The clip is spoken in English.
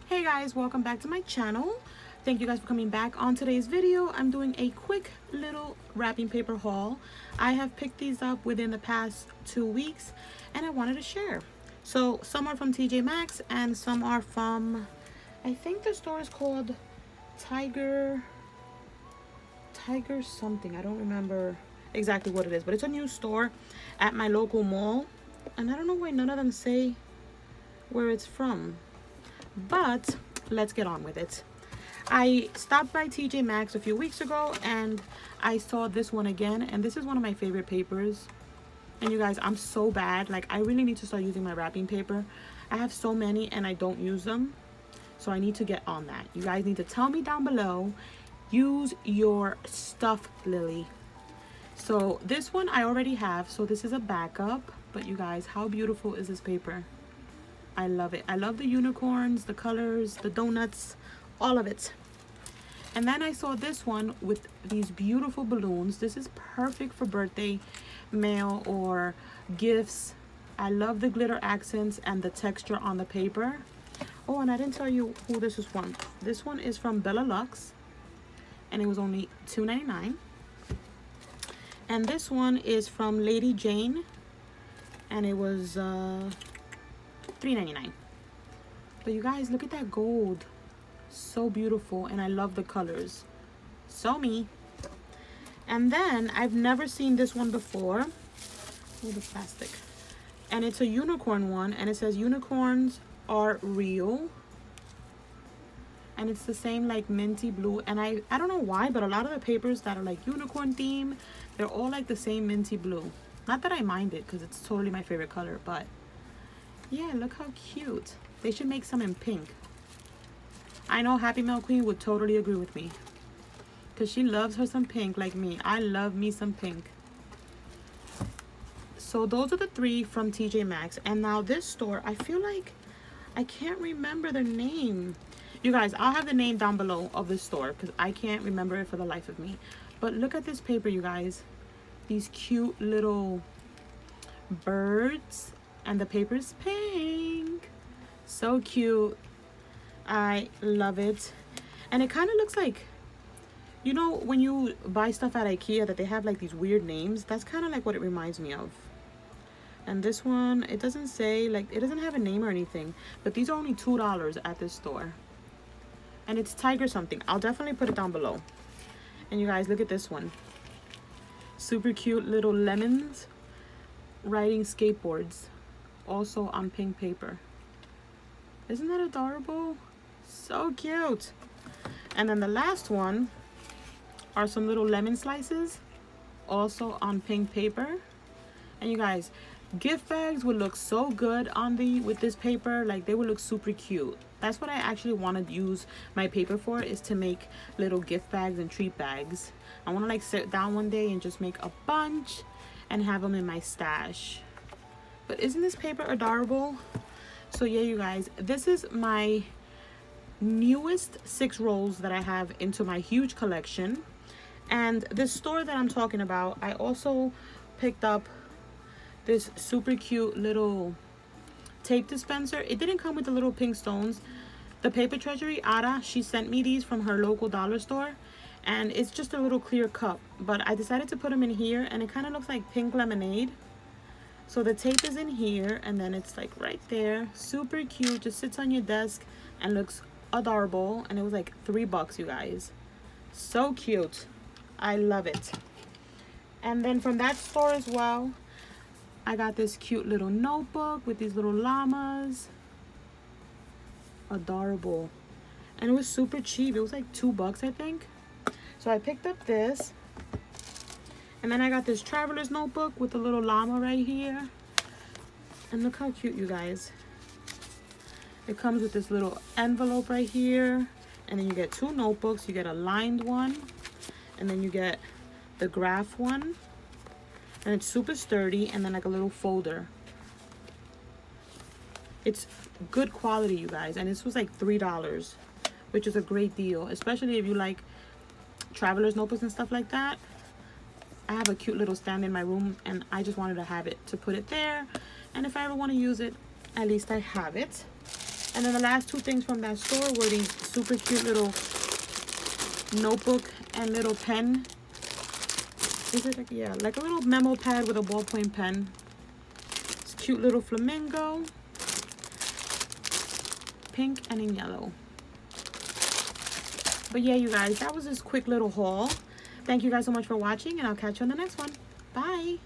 Hey guys, welcome back to my channel. Thank you guys for coming back. On today's video, I'm doing a quick little wrapping paper haul. I have picked these up within the past 2 weeks and I wanted to share. So some are from TJ Maxx and some are from, I think the store is called Tiger something. I don't remember exactly what it is, but it's a new store at my local mall. And I don't know why none of them say where it's from. But let's get on with it. I stopped by TJ Maxx a few weeks ago and I saw this one again, and this is one of my favorite papers. And you guys, I'm so bad. Like, I really need to start using my wrapping paper. I have so many and I don't use them, so I need to get on that. You guys need to tell me down below, use your stuff, Lily. So this one I already have, so this is a backup. But you guys, how beautiful is this paper? I love it. I love the unicorns, the colors, the donuts, all of it. And then I saw this one with these beautiful balloons. This is perfect for birthday mail or gifts. I love the glitter accents and the texture on the paper. Oh, and I didn't tell you who this is from. This one is from Bella Lux and it was only $2.99. And this one is from Lady Jane and it was $3.99. But you guys, look at that gold. So beautiful, and I love the colors. So me. And then I've never seen this one before. Oh, the plastic. And it's a unicorn one, and it says unicorns are real. And it's the same like minty blue. And I don't know why, but a lot of the papers that are like unicorn theme, they're all like the same minty blue. Not that I mind it, because it's totally my favorite color, but yeah, look how cute. They should make some in pink. I know Happy Mail Queen would totally agree with me, because she loves her some pink like me. I love me some pink. So those are the three from TJ Maxx. And now this store, I feel like I can't remember their name. You guys, I'll have the name down below of this store because I can't remember it for the life of me. But look at this paper, you guys. These cute little birds. And the paper is pink. So cute. I love it. And it kind of looks like, you know, when you buy stuff at IKEA that they have like these weird names. That's kind of like what it reminds me of. And this one, it doesn't say, like, it doesn't have a name or anything. But these are only $2 at this store. And it's Tiger something. I'll definitely put it down below. And you guys, look at this one. Super cute little lemons riding skateboards. Also on pink paper. Isn't that adorable? So cute. And then the last one are some little lemon slices, also on pink paper. And you guys, gift bags would look so good on with this paper. Like, they would look super cute. That's what I actually want to use my paper for, is to make little gift bags and treat bags. I want to like sit down one day and just make a bunch and have them in my stash. But isn't this paper adorable? So yeah, you guys, this is my newest 6 rolls that I have into my huge collection. And this store that I'm talking about, I also picked up this super cute little tape dispenser. It didn't come with the little pink stones. The Paper Treasury, Ada, she sent me these from her local dollar store. And it's just a little clear cup. But I decided to put them in here, and it kind of looks like pink lemonade. So the tape is in here, and then it's like right there. Super cute, just sits on your desk and looks adorable. And it was like $3, you guys. So cute. I love it. And then from that store as well, I got this cute little notebook with these little llamas. Adorable. And it was super cheap. It was like $2, I think. So I picked up this. And then I got this traveler's notebook with a little llama right here. And look how cute, you guys. It comes with this little envelope right here. And then you get 2 notebooks. You get a lined one. And then you get the graph one. And it's super sturdy. And then like a little folder. It's good quality, you guys. And this was like $3. Which is a great deal. Especially if you like traveler's notebooks and stuff like that. I have a cute little stand in my room, and I just wanted to have it to put it there. And if I ever want to use it, at least I have it. And then the last two things from that store were these super cute little notebook and little pen. Is it like, yeah, like a little memo pad with a ballpoint pen. It's cute little flamingo. Pink and in yellow. But yeah, you guys, that was this quick little haul. Thank you guys so much for watching, and I'll catch you on the next one. Bye.